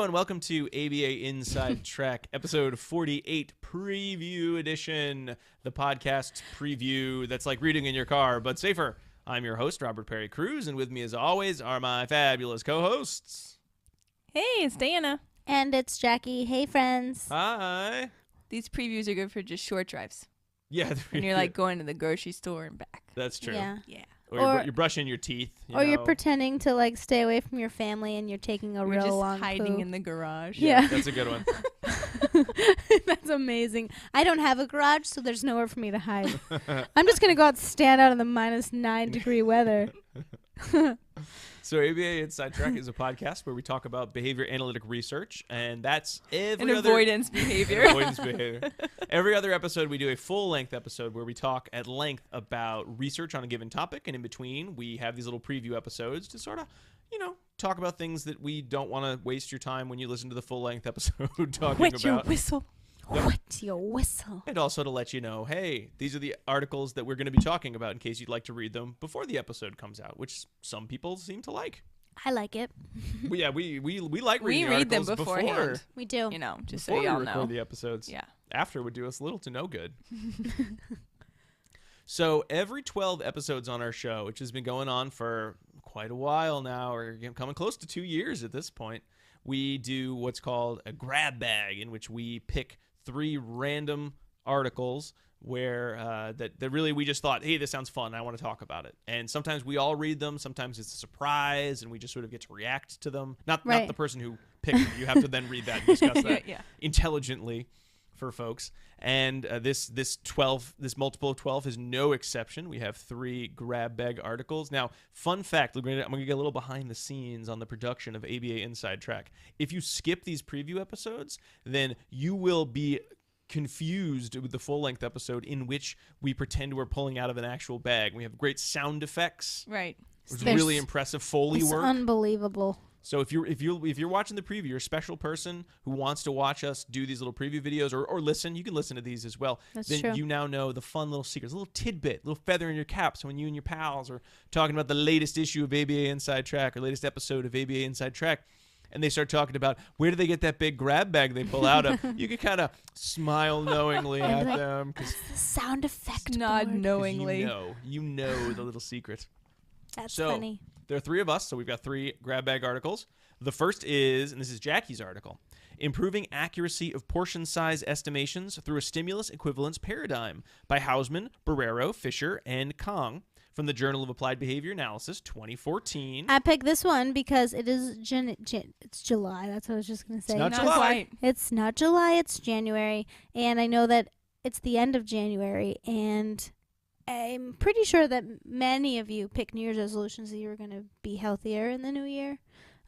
and welcome to ABA Inside Track, episode 48, preview edition, the podcast preview that's like reading in your car, but safer. I'm your host, Robert Perry Cruz, and with me as always are my fabulous co-hosts. Hey, it's Diana. And it's Jackie. Hey, friends. Hi. These previews are good for just short drives. Yeah. And you're like going to the grocery store and back. That's true. Yeah. Or you're brushing your teeth. You're pretending to like stay away from your family and you're taking a real long hiding poo. in the garage. Yeah. That's a good one. That's amazing. I don't have a garage, so there's nowhere for me to hide. I'm just going to go out and stand out in the -9 degree weather. So ABA Inside Track is a podcast where we talk about behavior analytic research, and that's avoidance behavior. Avoidance behavior. Every other episode, we do a full-length episode where we talk at length about research on a given topic, and in between, we have these little preview episodes to sort of, talk about things that we don't want to waste your time when you listen to the full-length episode talking Wet about. your whistle. Yep. Wet your whistle. And also to let you know, hey, these are the articles that we're going to be talking about in case you'd like to read them before the episode comes out, which some people seem to like. I like it. We like reading We read them articles beforehand. We do. Just before so y'all we record know. the episodes. Yeah. After would do us little to no good. So every 12 episodes on our show, which has been going on for quite a while now, or coming close to 2 years at this point, we do what's called a grab bag, in which we pick 3 random articles where that really we just thought, hey, this sounds fun, I want to talk about it. And sometimes we all read them, sometimes it's a surprise, and we just sort of get to react to them. Not the person who picked it. You have to then read that and discuss that intelligently for folks. And this multiple of 12 is no exception. We have 3 grab bag articles. Now, fun fact, I'm going to get a little behind the scenes on the production of ABA Inside Track. If you skip these preview episodes, then you will be confused with the full-length episode in which we pretend we're pulling out of an actual bag. We have great sound effects. Right. It's really impressive Foley work. Unbelievable. So if you're watching the preview, you're a special person who wants to watch us do these little preview videos or listen, you can listen to these as well. That's true. You now know the fun little secrets, a little tidbit, a little feather in your cap. So when you and your pals are talking about the latest issue of ABA Inside Track or latest episode of ABA Inside Track, and they start talking about where do they get that big grab bag they pull out of, you can kind of smile knowingly at them. That's the sound effect. Nod board. knowingly. You know the little secret. That's so, funny. There are 3 of us, so we've got 3 grab bag articles. The first is, and this is Jackie's article, Improving Accuracy of Portion Size Estimations Through a Stimulus Equivalence Paradigm by Hausman, Borrero, Fisher, and Kahng from the Journal of Applied Behavior Analysis, 2014. I picked this one because it is it's July. That's what I was just going to say. It's not Not July. quite. It's not July, it's January. And I know that it's the end of January. And I'm pretty sure that many of you picked New Year's resolutions that you were going to be healthier in the new year.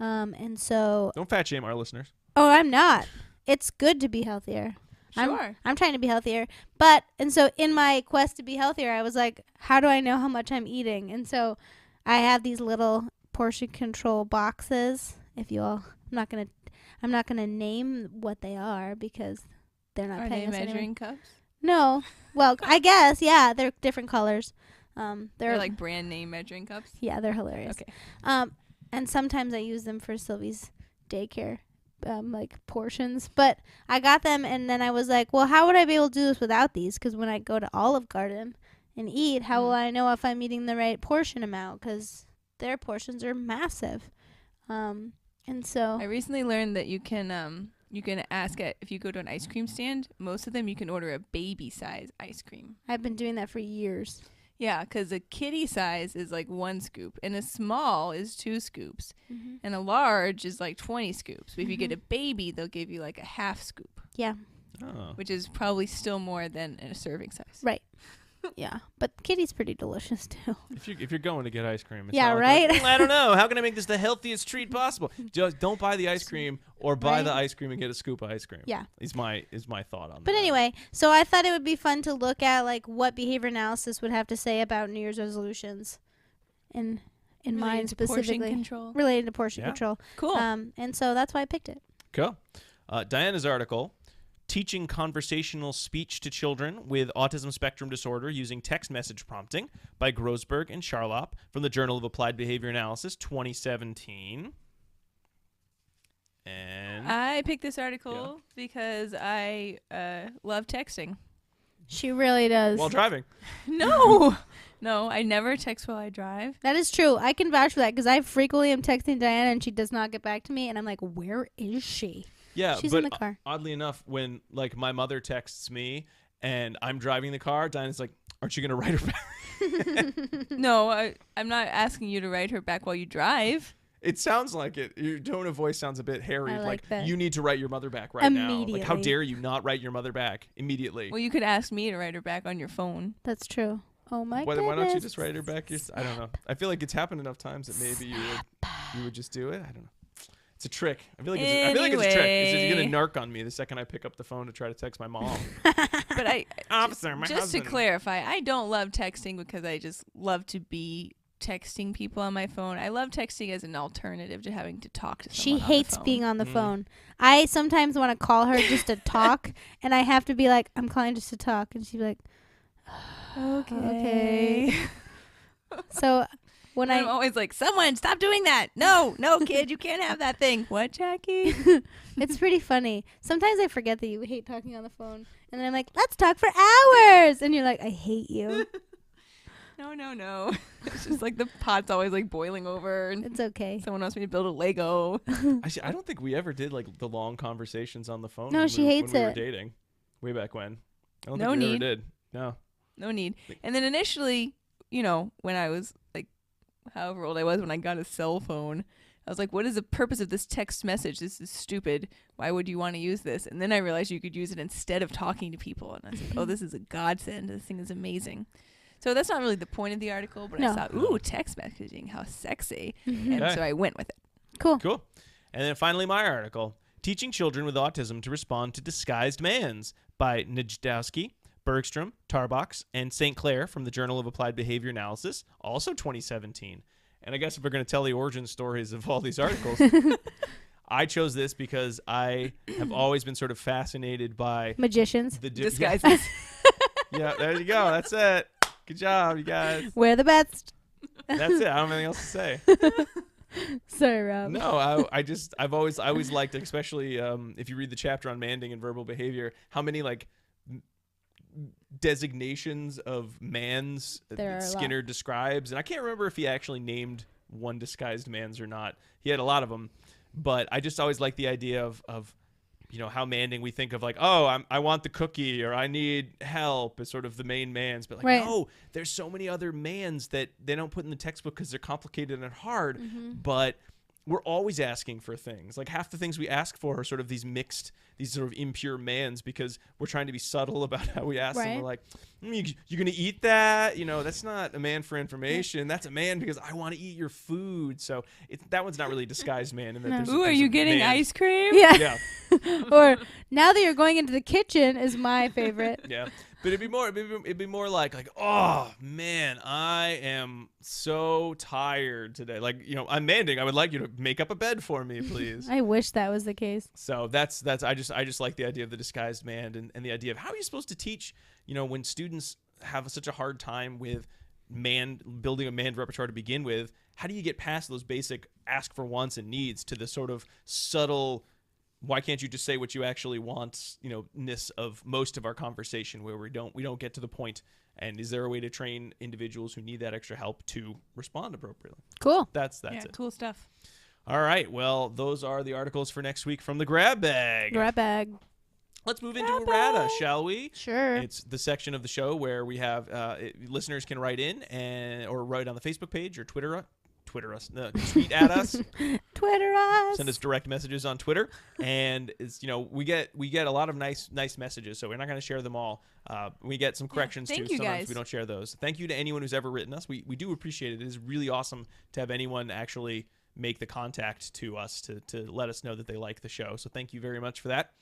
And so... Don't fat shame our listeners. Oh, I'm not. It's good to be healthier. Sure. I'm trying to be healthier. And so in my quest to be healthier, I was like, how do I know how much I'm eating? And so I have these little portion control boxes. If you all, I'm not gonna name what they are because they're not Are paying they us measuring anyway. cups? No. Well, I guess, yeah, they're different colors. They're like brand name measuring cups? Yeah, they're hilarious. Okay. And sometimes I use them for Sylvie's daycare. Portions, but I got them and then I was like, well, how would I be able to do this without these? Because when I go to Olive Garden and eat, how will I know if I'm eating the right portion amount? Because their portions are massive. And so I recently learned that you can ask if you go to an ice cream stand, most of them you can order a baby size ice cream. I've been doing that for years. Yeah, because a kitty size is like 1 scoop, and a small is 2 scoops, and a large is like 20 scoops. But if you get a baby, they'll give you like a half scoop. Yeah. Oh. Which is probably still more than a serving size. Right. Yeah, but kitty's pretty delicious too. If you're going to get ice cream, it's Yeah, not right? Like, I don't know. How can I make this the healthiest treat possible? Just don't buy the ice cream, or buy the ice cream and get a scoop of ice cream. Yeah, is my thought on that. But anyway, so I thought it would be fun to look at like what behavior analysis would have to say about New Year's resolutions, in mine specifically, portion control. Related to portion control. Cool. And so that's why I picked it. Cool. Diana's article. Teaching Conversational Speech to Children with Autism Spectrum Disorder Using Text Message Prompting by Grosberg and Charlop from the Journal of Applied Behavior Analysis, 2017. And I picked this article because I love texting. She really does. While driving. No, I never text while I drive. That is true. I can vouch for that because I frequently am texting Diana and she does not get back to me, and I'm like, where is she? Yeah, She's but in the car. Oddly enough, when like my mother texts me and I'm driving the car, Diana's like, "Aren't you gonna write her back?" No, I'm not asking you to write her back while you drive. It sounds like it. Your tone of voice sounds a bit hairy. I like that. You need to write your mother back right now. Like, how Immediately. dare you not write your mother back immediately? Well, you could ask me to write her back on your phone. That's true. Oh my goodness. Why don't you just write her back? I don't know. I feel like it's happened enough times that maybe you would just do it. I don't know. It's a trick. I feel like it's a trick. You're gonna narc on me the second I pick up the phone to try to text my mom. But Officer, my just husband. to clarify, I don't love texting because I just love to be texting people on my phone. I love texting as an alternative to having to talk to someone. She hates being on the Mm. phone. I sometimes want to call her just to talk, and I have to be like, I'm calling just to talk. And she'd be like, okay. So when I'm always like, someone stop doing that. No, kid, you can't have that thing. What, Jackie? it's pretty funny. Sometimes I forget that you hate talking on the phone. And then I'm like, let's talk for hours. And you're like, I hate you. No. It's just like the pot's always like boiling over. And It's okay. someone wants me to build a Lego. Actually, I don't think we ever did like the long conversations on the phone. No, when she we, hates when we were it. dating, way back when. I don't No think we ever need. did. No. No need. And then initially, when I was like, however old I was when I got a cell phone, I was like, what is the purpose of this text message? This is stupid. Why would you want to use this? And then I realized you could use it instead of talking to people. And I said, oh, this is a godsend. This thing is amazing. So that's not really the point of the article, but No. I thought, ooh, text messaging, how sexy. And Okay. so I went with it. Cool. Cool. And then finally, my article, Teaching Children with Autism to Respond to Disguised Mans by Najdowski, Bergstrom, Tarbox, and St. Clair from the Journal of Applied Behavior Analysis, also 2017. And I guess if we're going to tell the origin stories of all these articles, I chose this because I have always been sort of fascinated by Magicians. the Disguises. Yeah, there you go. That's it. Good job, you guys. We're the best. That's it. I don't have anything else to say. Sorry, Rob. No, I always liked it, especially if you read the chapter on manding and verbal behavior, how many like designations of mans There are a lot. Skinner describes, and I can't remember if he actually named one disguised mans or not. He had a lot of them, but I just always like the idea of how manding we think of like, oh, I want the cookie or I need help as sort of the main mans, but like, Right. no, there's so many other mans that they don't put in the textbook because they're complicated and hard, Mm-hmm. but we're always asking for things. Like half the things we ask for are sort of these sort of impure mans because we're trying to be subtle about how we ask them. Right. We're like, you going to eat that? That's not a man for information. That's a man because I want to eat your food. So that one's not really a disguised man. And that No. there's- Ooh, are there's you a getting man- ice cream? Yeah. Yeah. Or now that you're going into the kitchen is my favorite. Yeah. But it'd be more like, oh man, I am so tired today. Like, I'm manding. I would like you to make up a bed for me, please. I wish that was the case. So that's I just like the idea of the disguised man and the idea of how are you supposed to teach, when students have such a hard time with building a manned repertoire to begin with. How do you get past those basic ask for wants and needs to the sort of subtle, why can't you just say what you actually want, ness of most of our conversation where we don't get to the point? And is there a way to train individuals who need that extra help to respond appropriately? Cool. That's Yeah, it. cool stuff. All right. Well, those are the articles for next week from the Grab Bag. Grab bag. Let's move into erRATta, shall we? Sure. It's the section of the show where we have listeners can write in or write on the Facebook page or tweet at us, Twitter us. send us direct messages on Twitter, and it's we get a lot of nice messages, so we're not going to share them all. We get some corrections thank too. you, Sometimes guys. we don't share those. Thank you to anyone who's ever written us. We do appreciate it. It is really awesome to have anyone actually make the contact to us to let us know that they like the show. So thank you very much for that.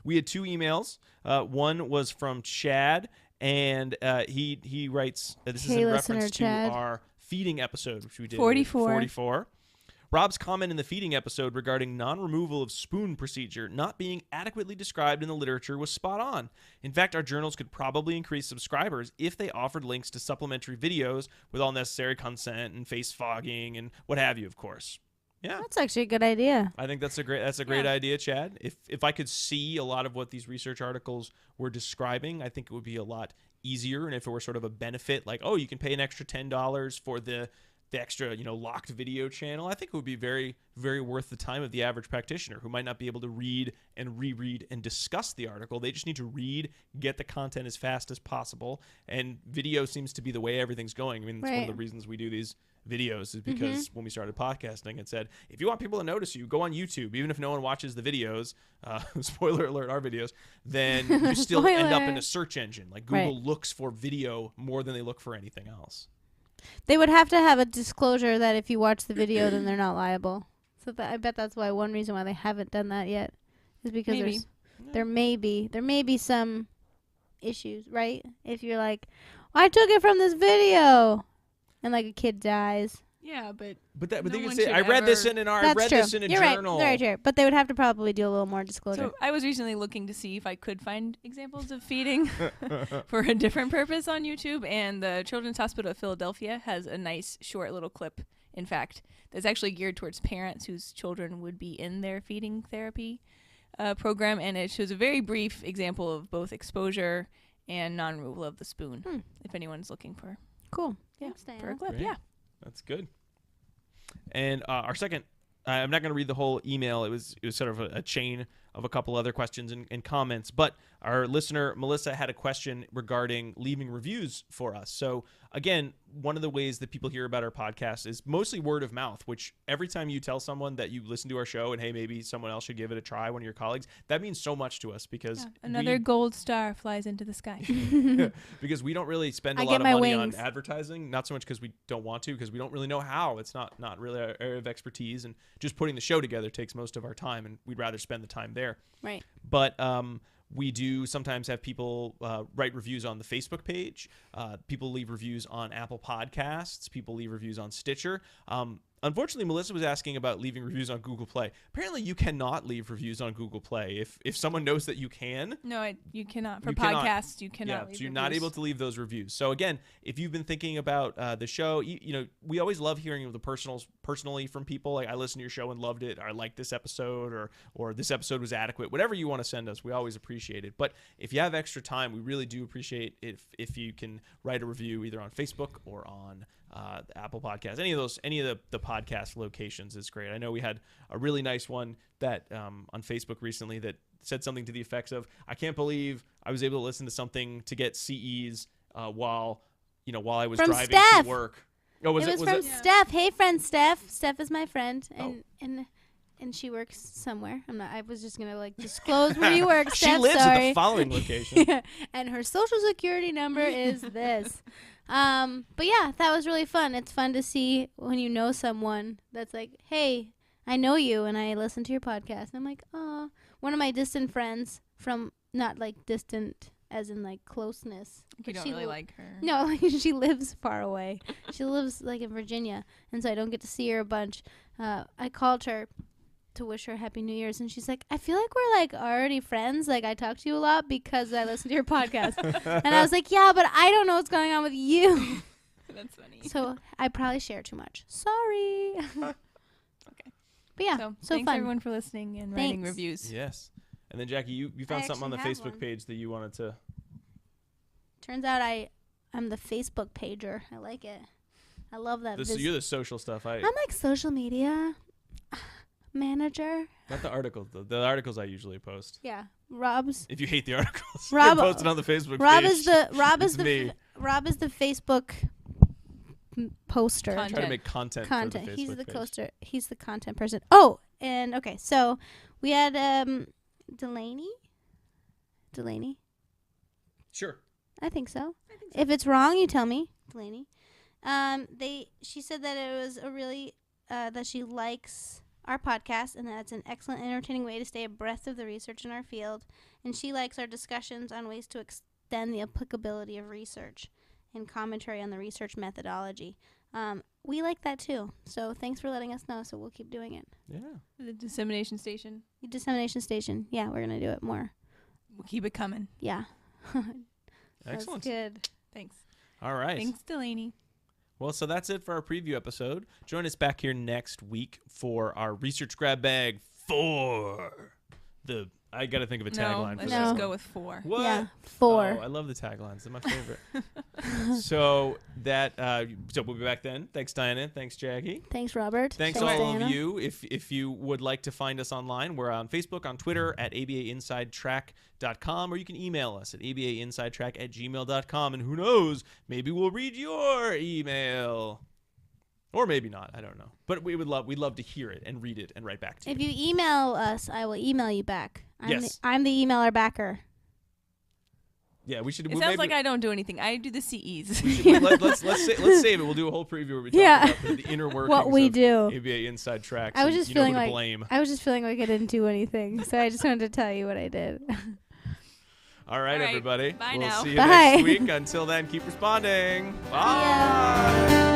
We had 2 emails. One was from Chad, and he writes, this is Hey, in listener reference to Chad. our feeding episode, which we did. 44. Rob's comment in the feeding episode regarding non-removal of spoon procedure not being adequately described in the literature was spot on. In fact, our journals could probably increase subscribers if they offered links to supplementary videos with all necessary consent and face fogging and what have you, of course. Yeah. That's actually a good idea. I think that's a great idea, Chad. If I could see a lot of what these research articles were describing, I think it would be a lot easier. And if it were sort of a benefit, like, oh, you can pay an extra $10 for the extra, locked video channel, I think it would be very, very worth the time of the average practitioner who might not be able to read and reread and discuss the article. They just need to read, get the content as fast as possible. And video seems to be the way everything's going. I mean, it's one of the reasons we do these videos is because when we started podcasting, it said, if you want people to notice you, go on YouTube. Even if no one watches the videos, spoiler alert, our videos, then you still end up in a search engine. Like Google looks for video more than they look for anything else. They would have to have a disclosure that if you watch the video, then they're not liable. So I bet that's why one reason why they haven't done that yet is because there may be some issues, right? If you're like, I took it from this video, and like a kid dies. Yeah, but they can say, I read this in a journal. Right, right. But they would have to probably do a little more disclosure. So I was recently looking to see if I could find examples of feeding for a different purpose on YouTube, and the Children's Hospital of Philadelphia has a nice short little clip, in fact, that's actually geared towards parents whose children would be in their feeding therapy program, and it shows a very brief example of both exposure and non-removal of the spoon, if anyone's looking for. Cool. Yeah, Thanks, for a clip, Great. yeah. That's good. And our second, I'm not going to read the whole email. It was sort of a chain of a couple other questions and comments. But our listener, Melissa, had a question regarding leaving reviews for us. So, again, one of the ways that people hear about our podcast is mostly word of mouth, which every time you tell someone that you listen to our show and, hey, maybe someone else should give it a try, one of your colleagues, that means so much to us because another gold star flies into the sky. Because we don't really spend a lot of money on advertising, not so much because we don't want to, because we don't really know how. It's not really our area of expertise, and just putting the show together takes most of our time, and we'd rather spend the time there. Right. But we do sometimes have people write reviews on the Facebook page. People leave reviews on Apple Podcasts. People leave reviews on Stitcher. Unfortunately, Melissa was asking about leaving reviews on Google Play. Apparently, you cannot leave reviews on Google Play. If someone knows that you can. No, you cannot. For podcasts, you cannot leave so you're reviews. not able to leave those reviews. So again, if you've been thinking about the show, we always love hearing the personally from people. Like, I listened to your show and loved it. Or I liked this episode, or this episode was adequate. Whatever you want to send us, we always appreciate it. But if you have extra time, we really do appreciate if you can write a review either on Facebook or on the Apple Podcast. Any of the podcast locations is great. I know we had a really nice one that on Facebook recently that said something to the effects of, I can't believe I was able to listen to something to get CEs while I was driving to work. Oh, was it from Steph. Hey, friend Steph. Steph is my friend, and she works somewhere. I was just gonna disclose where you work, Steph. She lives at the following location. Yeah. And her social security number is this. But yeah, that was really fun. It's fun to see when you know someone that's like, hey, I know you and I listen to your podcast. And I'm like, oh, one of my distant friends from, not distant as in closeness. You don't really like her. No, she lives far away. She lives in Virginia. And so I don't get to see her a bunch. I called her to wish her Happy New Year's, and she's like, I feel like we're already friends. I talk to you a lot because I listen to your podcast. And I was like, yeah, but I don't know what's going on with you. That's funny. So I probably share too much. Sorry. Okay. But yeah, so thanks fun. everyone for listening and writing reviews. Yes. And then Jackie, you found something on the Facebook one. page that you wanted to. Turns out I'm the Facebook pager. I like it. I love that. You're the social stuff. I'm social media manager. Not the articles. The articles I usually post. Yeah, Rob's. If you hate the articles, Rob post it on the Facebook Rob page. is the me. Rob is the Facebook poster. Content. Try to make content. For the Facebook He's the page. coaster. He's the content person. Oh, and okay, so we had Delaney. Sure. I think so. If it's wrong, you tell me, Delaney. She said that it was a really that she likes our podcast and that it's an excellent, entertaining way to stay abreast of the research in our field. And she likes our discussions on ways to extend the applicability of research and commentary on the research methodology. We like that too. So thanks for letting us know. So we'll keep doing it. Yeah. The dissemination station. Dissemination station. Yeah, we're gonna do it more. We'll keep it coming. Yeah. Excellent. That's good. Thanks. All right. Thanks, Delaney. Well, so that's it for our preview episode. Join us back here next week for our research grab bag for the. I got to think of a tagline. Let's for just that. go with 4. What? Yeah, 4. Oh, I love the taglines. They're my favorite. So we'll be back then. Thanks, Diana. Thanks, Jackie. Thanks, Robert. Thanks all Diana. of you. If you would like to find us online, we're on Facebook, on Twitter at abainsidetrack.com, or you can email us at abainsidetrack@gmail.com. And who knows, maybe we'll read your email. Or maybe not. I don't know. But we'd love to hear it and read it and write back to you. If you email us, I will email you back. Yes. I'm the emailer backer. Yeah, we should. It sounds like I don't do anything. I do the CEs. Let's save it. We'll do a whole preview where we talk about the inner workings what we of do. ABA Inside Track. I was just feeling like blame. I was just feeling like I didn't do anything, so I just wanted to tell you what I did. All right, everybody. Bye we'll now. see you Bye. next week. Until then, keep responding. Bye. Yeah.